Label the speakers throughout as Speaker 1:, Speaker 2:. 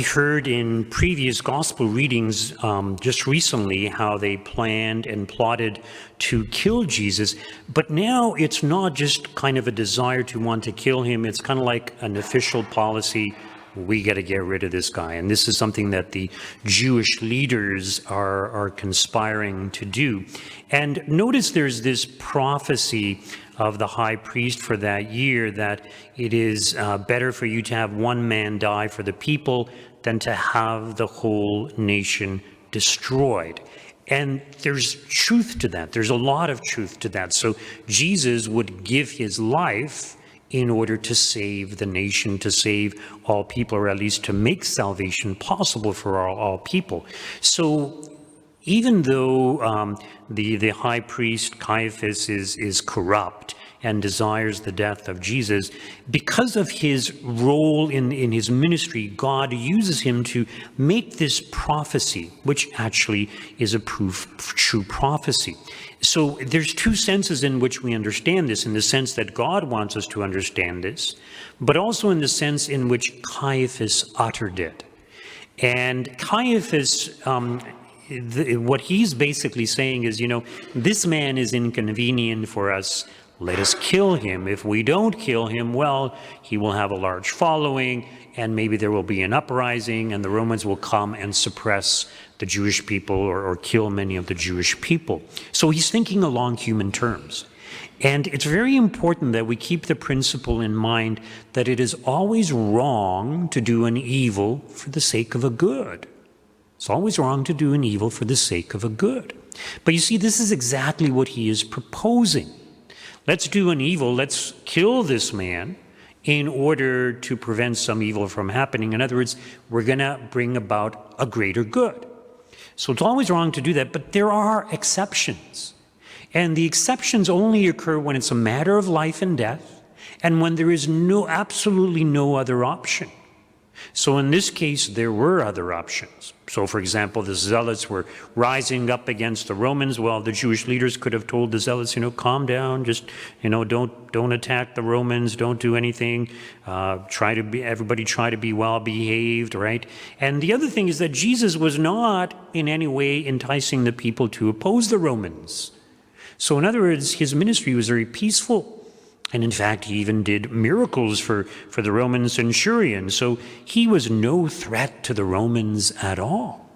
Speaker 1: We heard in previous gospel readings just recently how they planned and plotted to kill Jesus, but now it's not just kind of a desire to want to kill him, it's kind of like an official policy. We got to get rid of this guy. And this is something that the Jewish leaders are conspiring to do. And notice there's this prophecy of the high priest for that year that it is better for you to have one man die for the people than to have the whole nation destroyed. And there's truth to that. There's a lot of truth to that. So Jesus would give his life in order to save the nation, to save all people, or at least to make salvation possible for all people. So even though the high priest Caiaphas is corrupt and desires the death of Jesus, because of his role in his ministry, God uses him to make this prophecy, which actually is a proof of true prophecy. So there's two senses in which we understand this, in the sense that God wants us to understand this, but also in the sense in which Caiaphas uttered it. And Caiaphas, what he's basically saying is, this man is inconvenient for us. Let us kill him. If we don't kill him, well, he will have a large following, and maybe there will be an uprising, and the Romans will come and suppress the Jewish people or kill many of the Jewish people. So he's thinking along human terms. And it's very important that we keep the principle in mind that it is always wrong to do an evil for the sake of a good. It's always wrong to do an evil for the sake of a good. But you see, this is exactly what he is proposing. Let's do an evil, let's kill this man in order to prevent some evil from happening. In other words, we're going to bring about a greater good. So it's always wrong to do that, but there are exceptions. And the exceptions only occur when it's a matter of life and death, and when there is absolutely no other option. So in this case, there were other options. So for example, the Zealots were rising up against the Romans. Well, the Jewish leaders could have told the Zealots, calm down, just, don't attack the Romans, don't do anything, everybody try to be well behaved, right? And the other thing is that Jesus was not in any way enticing the people to oppose the Romans. So in other words, his ministry was very peaceful. And in fact, he even did miracles for the Roman centurion. So he was no threat to the Romans at all.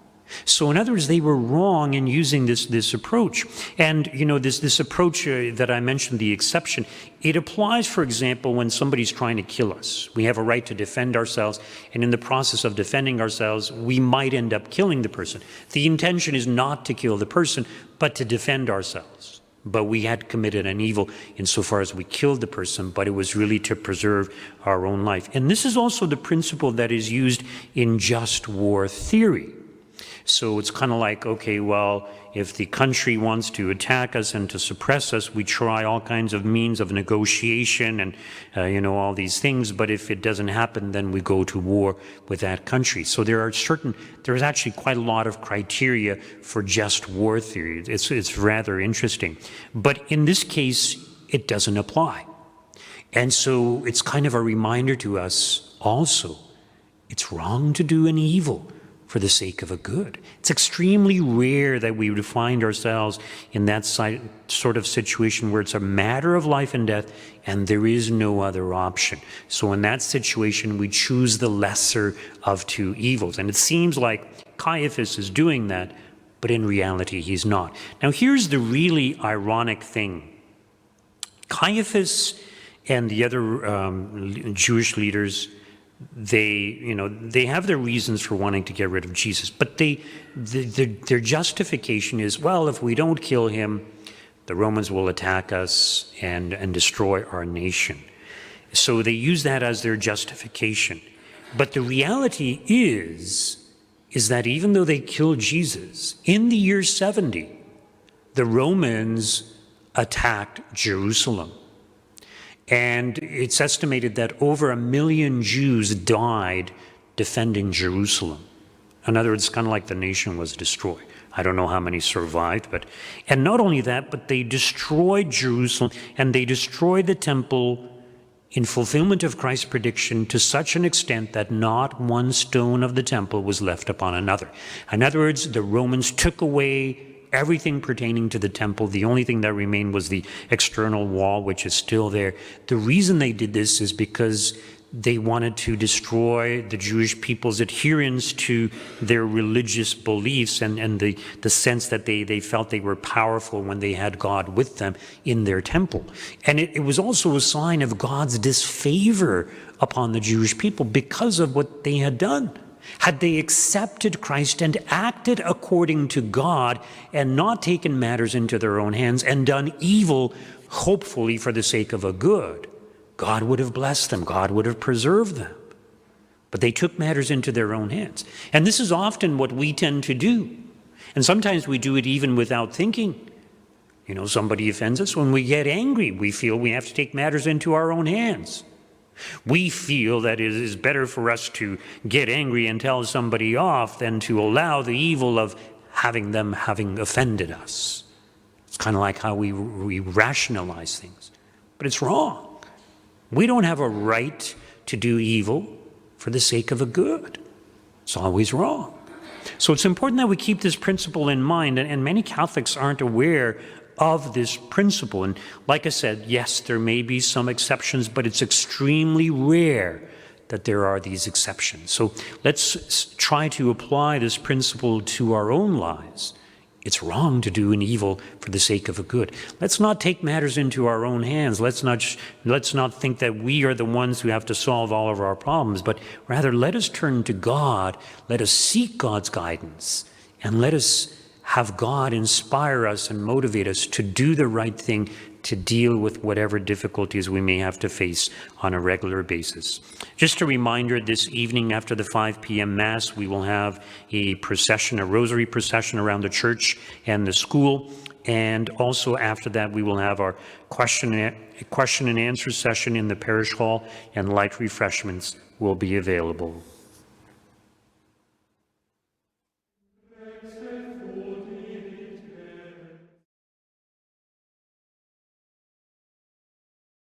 Speaker 1: So in other words, they were wrong in using this approach. And, this approach that I mentioned, the exception, it applies, for example, when somebody's trying to kill us. We have a right to defend ourselves. And in the process of defending ourselves, we might end up killing the person. The intention is not to kill the person, but to defend ourselves. But we had committed an evil insofar as we killed the person, but it was really to preserve our own life. And this is also the principle that is used in just war theory. So it's kind of like, okay, well, if the country wants to attack us and to suppress us, we try all kinds of means of negotiation and, all these things. But if it doesn't happen, then we go to war with that country. So there's actually quite a lot of criteria for just war theory. It's rather interesting. But in this case, it doesn't apply. And so it's kind of a reminder to us also, it's wrong to do an evil for the sake of a good. It's extremely rare that we would find ourselves in that sort of situation where it's a matter of life and death and there is no other option. So in that situation, we choose the lesser of two evils. And it seems like Caiaphas is doing that, but in reality, he's not. Now, here's the really ironic thing. Caiaphas and the other Jewish leaders, they have their reasons for wanting to get rid of Jesus, but their justification is, well, if we don't kill him, the Romans will attack us and destroy our nation. So they use that as their justification. But the reality is that even though they killed Jesus, in the year 70, the Romans attacked Jerusalem. And it's estimated that over 1 million Jews died defending Jerusalem. In other words, it's kind of like the nation was destroyed. I don't know how many survived, and not only that, but they destroyed Jerusalem and they destroyed the temple in fulfillment of Christ's prediction to such an extent that not one stone of the temple was left upon another. In other words, the Romans took away everything pertaining to the temple. The only thing that remained was the external wall, which is still there. The reason they did this is because they wanted to destroy the Jewish people's adherence to their religious beliefs and the sense that they felt they were powerful when they had God with them in their temple. And it was also a sign of God's disfavor upon the Jewish people because of what they had done. Had they accepted Christ and acted according to God and not taken matters into their own hands and done evil, hopefully for the sake of a good, God would have blessed them. God would have preserved them. But they took matters into their own hands. And this is often what we tend to do. And sometimes we do it even without thinking. You know, somebody offends us. When we get angry, we feel we have to take matters into our own hands. We feel that it is better for us to get angry and tell somebody off than to allow the evil of having them having offended us. It's kind of like how we rationalize things. But it's wrong. We don't have a right to do evil for the sake of a good. It's always wrong. So it's important that we keep this principle in mind, and many Catholics aren't aware of this principle. And like I said, yes, there may be some exceptions, but it's extremely rare that there are these exceptions. So let's try to apply this principle to our own lives. It's wrong to do an evil for the sake of a good. Let's not take matters into our own hands. Let's not think that we are the ones who have to solve all of our problems, but rather let us turn to God. Let us seek God's guidance, and let us have God inspire us and motivate us to do the right thing, to deal with whatever difficulties we may have to face on a regular basis. Just a reminder, this evening after the 5 p.m. Mass, we will have a procession, a rosary procession around the church and the school. And also after that, we will have our question and answer session in the parish hall, and light refreshments will be available.